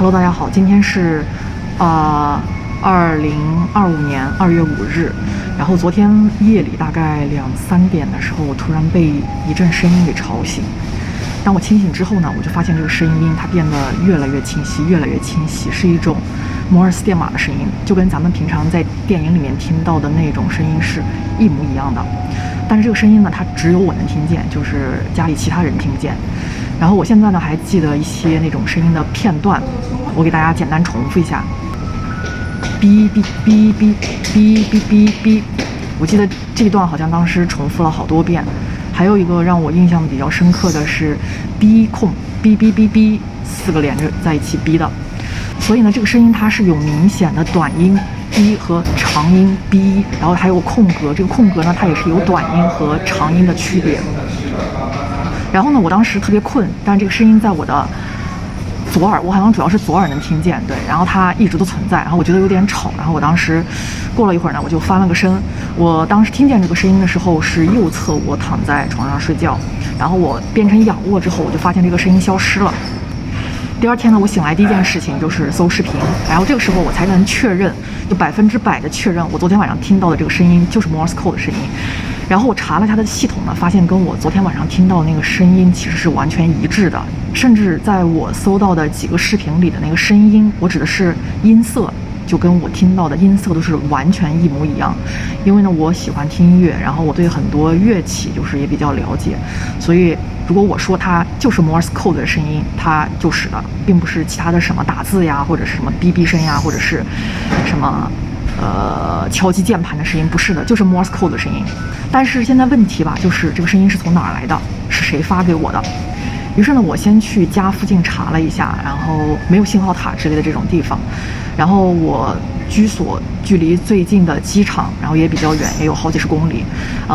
Hello， 大家好，今天是2025年2月5日，然后昨天夜里大概2、3点的时候，我突然被一阵声音给吵醒。当我清醒之后呢，我就发现这个声音它变得越来越清晰，越来越清晰，是一种摩尔斯电码的声音，就跟咱们平常在电影里面听到的那种声音是一模一样的。但是这个声音呢，它只有我能听见，就是家里其他人听不见。然后我现在呢还记得一些那种声音的片段，我给大家简单重复一下：哔哔哔哔哔哔哔哔。我记得这一段好像当时重复了好多遍。还有一个让我印象比较深刻的是哔控哔哔哔哔4个连着在一起哔的。所以呢，这个声音它是有明显的短音哔和长音哔，然后还有空格。这个空格呢，它也是有短音和长音的区别。然后呢，我当时特别困，但是这个声音在我的左耳，我好像主要是左耳能听见，对，然后它一直都存在，然后我觉得有点吵，然后我当时过了一会儿呢，我就翻了个身。我当时听见这个声音的时候是右侧，我躺在床上睡觉，然后我变成仰卧之后，我就发现这个声音消失了。第二天呢，我醒来第一件事情就是搜视频，然后这个时候我才能确认，就100%的确认我昨天晚上听到的这个声音就是 Morse code 的声音。然后我查了它的系统呢，发现跟我昨天晚上听到的那个声音其实是完全一致的，甚至在我搜到的几个视频里的那个声音，我指的是音色，就跟我听到的音色都是完全一模一样。因为呢，我喜欢听音乐，然后我对很多乐器就是也比较了解，所以如果我说它就是 Morse code 的声音，它就是的，并不是其他的什么打字呀，或者是什么哔哔声呀，或者是什么敲击键盘的声音，不是的，就是 Morse code 的声音。但是现在问题吧，就是这个声音是从哪儿来的，是谁发给我的？于是呢，我先去家附近查了一下，然后没有信号塔之类的这种地方，然后我居所距离最近的机场，然后也比较远，也有好几十公里。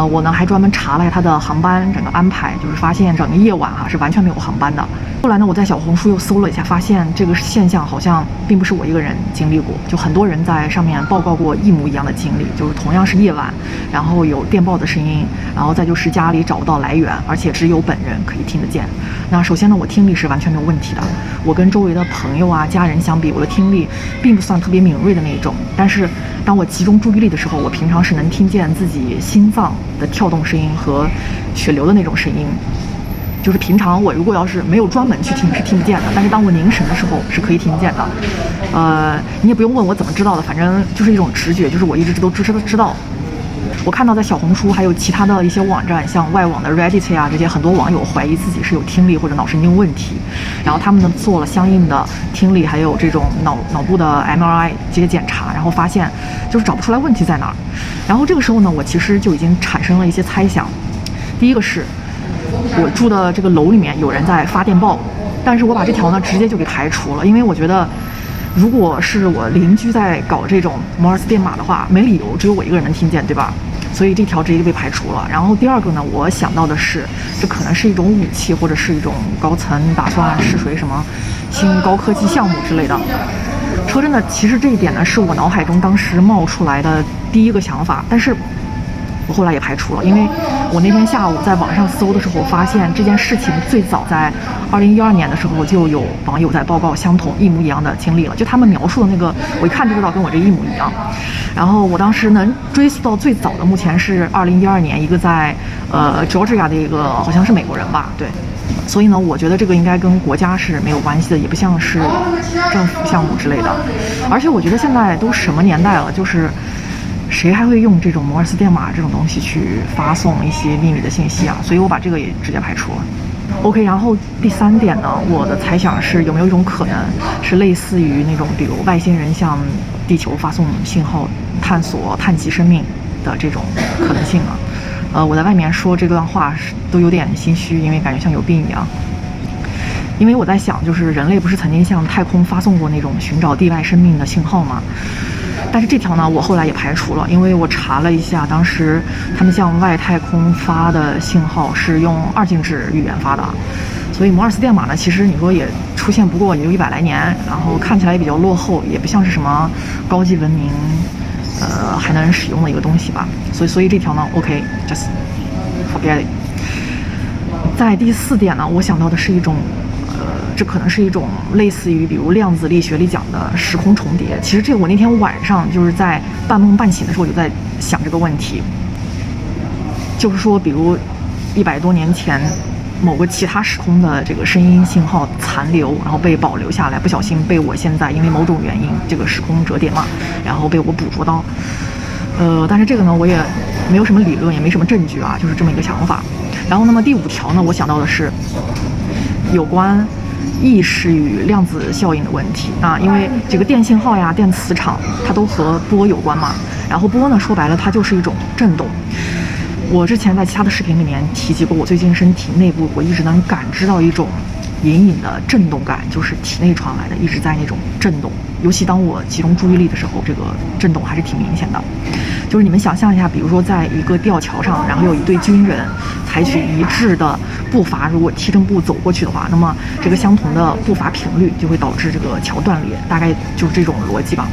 我呢还专门查了一下它的航班整个安排，就是发现整个夜晚是完全没有航班的。后来呢，我在小红书又搜了一下，发现这个现象好像并不是我一个人经历过，就很多人在上面报告过一模一样的经历，就是同样是夜晚，然后有电报的声音，然后再就是家里找不到来源，而且只有本人可以听得见。那首先呢，我听力是完全没有问题的，我跟周围的朋友啊、家人相比，我的听力并不算特别敏锐的那种。但是当我集中注意力的时候，我平常是能听见自己心脏的跳动声音和血流的那种声音。就是平常我如果要是没有专门去听是听不见的，但是当我凝神的时候是可以听见的。你也不用问我怎么知道的，反正就是一种直觉，就是我一直都知道。我看到在小红书还有其他的一些网站，像外网的 Reddit 啊，这些很多网友怀疑自己是有听力或者脑神经问题，然后他们呢做了相应的听力还有这种脑部的 MRI 这些检查，然后发现就是找不出来问题在哪儿。然后这个时候呢，我其实就已经产生了一些猜想。第一个是我住的这个楼里面有人在发电报，但是我把这条呢直接就给排除了，因为我觉得如果是我邻居在搞这种摩尔斯电码的话，没理由只有我一个人能听见，对吧？所以这条直接就被排除了。然后第二个呢，我想到的是，这可能是一种武器，或者是一种高层打算试水什么新高科技项目之类的。说真的，其实这一点呢是我脑海中当时冒出来的第一个想法，但是我后来也排除了，因为我那天下午在网上搜的时候，发现这件事情最早在2012年的时候就有网友在报告相同一模一样的经历了，就他们描述的那个，我一看就知道跟我这一模一样。然后我当时能追溯到最早的，目前是2012年一个在Georgia 的一个好像是美国人吧，对。所以呢，我觉得这个应该跟国家是没有关系的，也不像是政府项目之类的。而且我觉得现在都什么年代了，就是谁还会用这种摩尔斯电码这种东西去发送一些秘密的信息啊？所以我把这个也直接排除了。OK， 然后第3点呢，我的猜想是有没有一种可能是类似于那种比如外星人向地球发送信号探及生命的这种可能性啊？我在外面说这段话都有点心虚，因为感觉像有病一样。因为我在想，就是人类不是曾经向太空发送过那种寻找地外生命的信号吗？但是这条呢，我后来也排除了，因为我查了一下，当时他们向外太空发的信号是用2进制语言发的，所以摩尔斯电码呢，其实你说也出现不过也就100来年，然后看起来也比较落后，也不像是什么高级文明，还能使用的一个东西吧。所以这条呢 ，OK，just forget it。在第4点呢，我想到的是一种这可能是一种类似于比如量子力学里讲的时空重叠。其实这个我那天晚上就是在半梦半醒的时候，我就在想这个问题，就是说比如100多年前某个其他时空的这个声音信号残留，然后被保留下来，不小心被我现在因为某种原因这个时空折叠嘛，然后被我捕捉到。但是这个呢，我也没有什么理论，也没什么证据啊，就是这么一个想法。然后那么第5条呢，我想到的是有关意识与量子效应的问题啊，因为这个电信号呀、电磁场，它都和波有关嘛。然后波呢，说白了，它就是一种振动。我之前在其他的视频里面提及过，我最近身体内部我一直能感知到一种隐隐的震动感，就是体内传来的，一直在那种震动。尤其当我集中注意力的时候，这个震动还是挺明显的。就是你们想象一下，比如说在一个吊桥上，然后有一队军人采取一致的步伐，如果踢正步走过去的话，那么这个相同的步伐频率就会导致这个桥断裂，大概就是这种逻辑吧。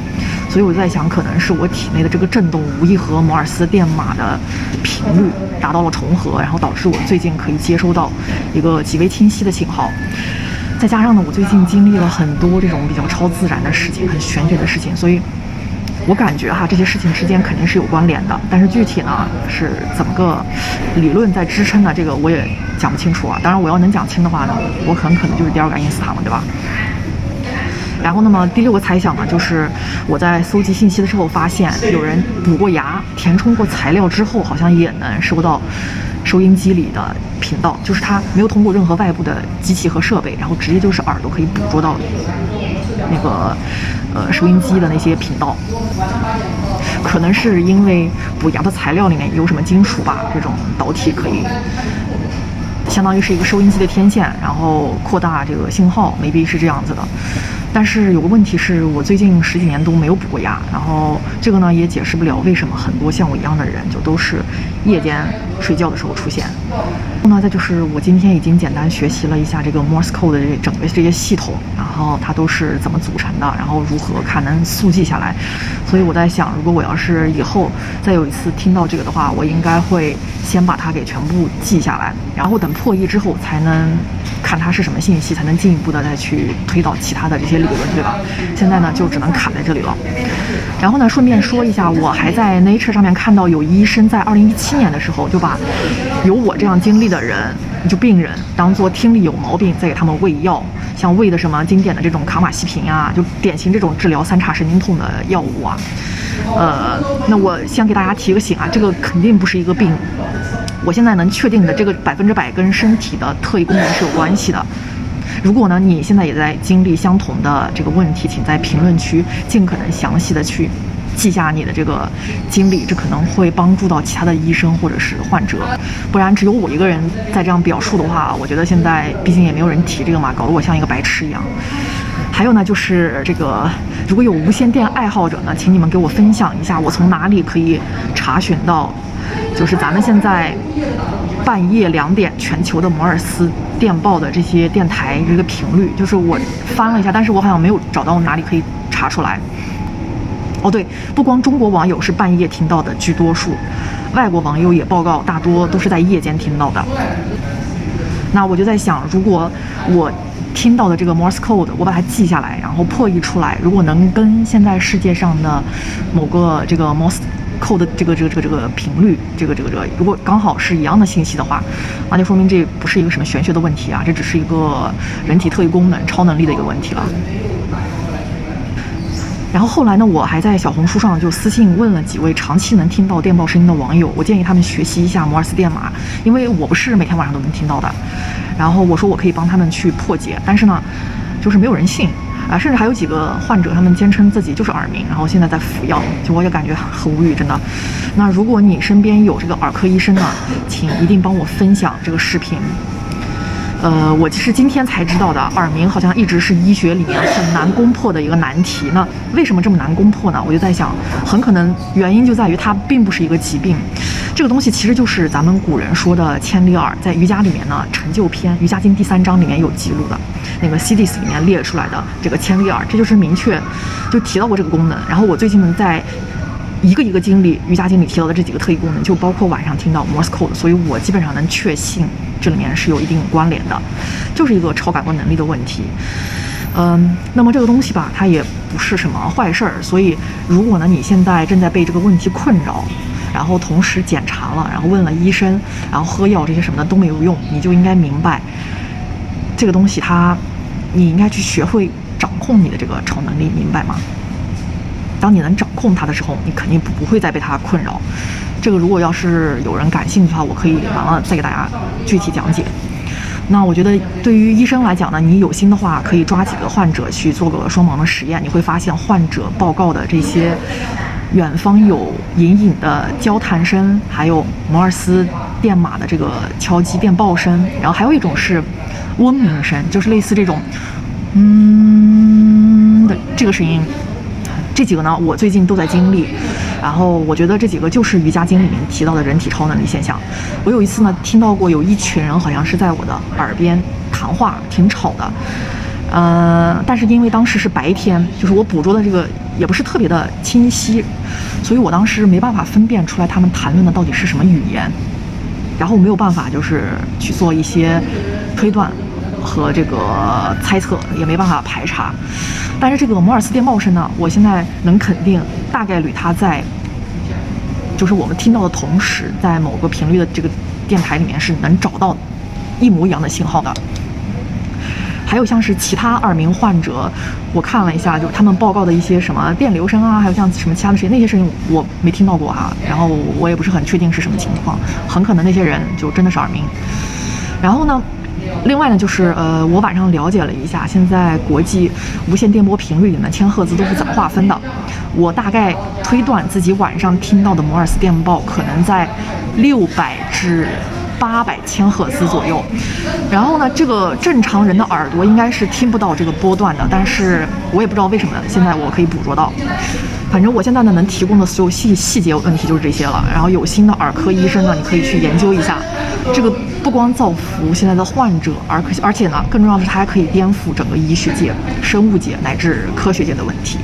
所以我在想，可能是我体内的这个震动无意和摩尔斯电码的频率达到了重合，然后导致我最近可以接收到一个极为清晰的信号。再加上呢，我最近经历了很多这种比较超自然的事情，很玄学的事情，所以我感觉这些事情之间肯定是有关联的。但是具体呢是怎么个理论在支撑呢？这个我也讲不清楚啊。当然，我要能讲清的话呢，我可能就是第2个爱因斯坦了，对吧？然后那么第6个猜想呢，就是我在搜集信息的时候发现，有人补过牙、填充过材料之后，好像也能收到收音机里的频道，就是它没有通过任何外部的机器和设备，然后直接就是耳朵可以捕捉到那个收音机的那些频道。可能是因为补牙的材料里面有什么金属吧，这种导体可以相当于是一个收音机的天线，然后扩大这个信号 ，maybe 是这样子的。但是有个问题是我最近10几年都没有补过牙，然后这个呢也解释不了为什么很多像我一样的人就都是夜间睡觉的时候出现。然后呢，再就是我今天已经简单学习了一下这个 Morse code 的整个这些系统，然后它都是怎么组成的，然后如何看能速记下来。所以我在想，如果我要是以后再有一次听到这个的话，我应该会先把它给全部记下来，然后等破译之后才能看它是什么信息，才能进一步的再去推导其他的这些理论，对吧？现在呢就只能卡在这里了。然后呢，顺便说一下，我还在 Nature 上面看到有医生在2017年的时候就把有我这样经历的人，就病人当做听力有毛病，再给他们喂药，像喂的什么经典的这种卡马西平啊，就典型这种治疗3叉神经痛的药物啊。那我先给大家提个醒啊，这个肯定不是一个病。我现在能确定的这个100%跟身体的特异功能是有关系的。如果呢你现在也在经历相同的这个问题，请在评论区尽可能详细的去记下你的这个经历，这可能会帮助到其他的医生或者是患者。不然只有我一个人在这样表述的话，我觉得现在毕竟也没有人提这个嘛，搞得我像一个白痴一样。还有呢，就是这个，如果有无线电爱好者呢，请你们给我分享一下，我从哪里可以查询到，就是咱们现在半夜2点全球的摩尔斯电报的这些电台这个频率，就是我翻了一下，但是我好像没有找到哪里可以查出来。哦对，不光中国网友是半夜听到的居多数，外国网友也报告大多都是在夜间听到的。那我就在想，如果我听到的这个 Morse code 我把它记下来，然后破译出来，如果能跟现在世界上的某个这个 Morse code 这个频率，如果刚好是一样的信息的话，那就说明这不是一个什么玄学的问题啊，这只是一个人体特异功能、超能力的一个问题了。然后后来呢，我还在小红书上就私信问了几位长期能听到电报声音的网友，我建议他们学习一下摩尔斯电码，因为我不是每天晚上都能听到的。然后我说我可以帮他们去破解，但是呢，就是没有人信啊，甚至还有几个患者他们坚称自己就是耳鸣，然后现在在服药，就我也感觉很无语，真的。那如果你身边有这个耳科医生呢，请一定帮我分享这个视频。我其实今天才知道的，耳鸣好像一直是医学里面很难攻破的一个难题。那为什么这么难攻破呢？我就在想，很可能原因就在于它并不是一个疾病。这个东西其实就是咱们古人说的千里耳，在瑜伽里面呢，成就篇瑜伽经第3章里面有记录的，那个 CDs 里面列出来的这个千里耳，这就是明确就提到过这个功能。然后我最近在一个经历瑜伽经里提到的这几个特异功能，就包括晚上听到 Morse code， 所以我基本上能确信这里面是有一定关联的，就是一个超感官能力的问题。那么这个东西吧，它也不是什么坏事儿，所以如果呢你现在正在被这个问题困扰，然后同时检查了，然后问了医生，然后喝药这些什么的都没有用，你就应该明白，这个东西你应该去学会掌控你的这个超能力，明白吗？当你能掌控它的时候，你肯定不会再被它困扰。这个如果要是有人感兴趣的话，我可以完了再给大家具体讲解。那我觉得对于医生来讲呢，你有心的话，可以抓几个患者去做个双盲的实验，你会发现患者报告的这些远方有隐隐的交谈声，还有摩尔斯电码的这个敲击电报声，然后还有一种是嗡鸣声，就是类似这种的这个声音。这几个呢，我最近都在经历，然后我觉得这几个就是瑜伽经里面提到的人体超能力现象。我有一次呢，听到过有一群人好像是在我的耳边谈话，挺吵的，但是因为当时是白天，就是我捕捉的这个也不是特别的清晰，所以我当时没办法分辨出来他们谈论的到底是什么语言，然后没有办法就是去做一些推断和这个猜测，也没办法排查。但是这个摩尔斯电报声呢，我现在能肯定，大概率它在就是我们听到的同时，在某个频率的这个电台里面是能找到一模一样的信号的。还有像是其他耳鸣患者，我看了一下，就是他们报告的一些什么电流声啊，还有像什么其他的声音，那些声音我没听到过哈，然后我也不是很确定是什么情况，很可能那些人就真的是耳鸣。然后呢，另外呢，就是我晚上了解了一下，现在国际无线电波频率里面千赫兹都是怎么划分的。我大概推断自己晚上听到的摩尔斯电报可能在600至800千赫兹左右。然后呢，这个正常人的耳朵应该是听不到这个波段的，但是我也不知道为什么现在我可以捕捉到。反正我现在呢能提供的所有细节问题就是这些了。然后有心的耳科医生呢，你可以去研究一下。这个不光造福现在的患者，而且呢，更重要的是它还可以颠覆整个医学界、生物界乃至科学界的问题。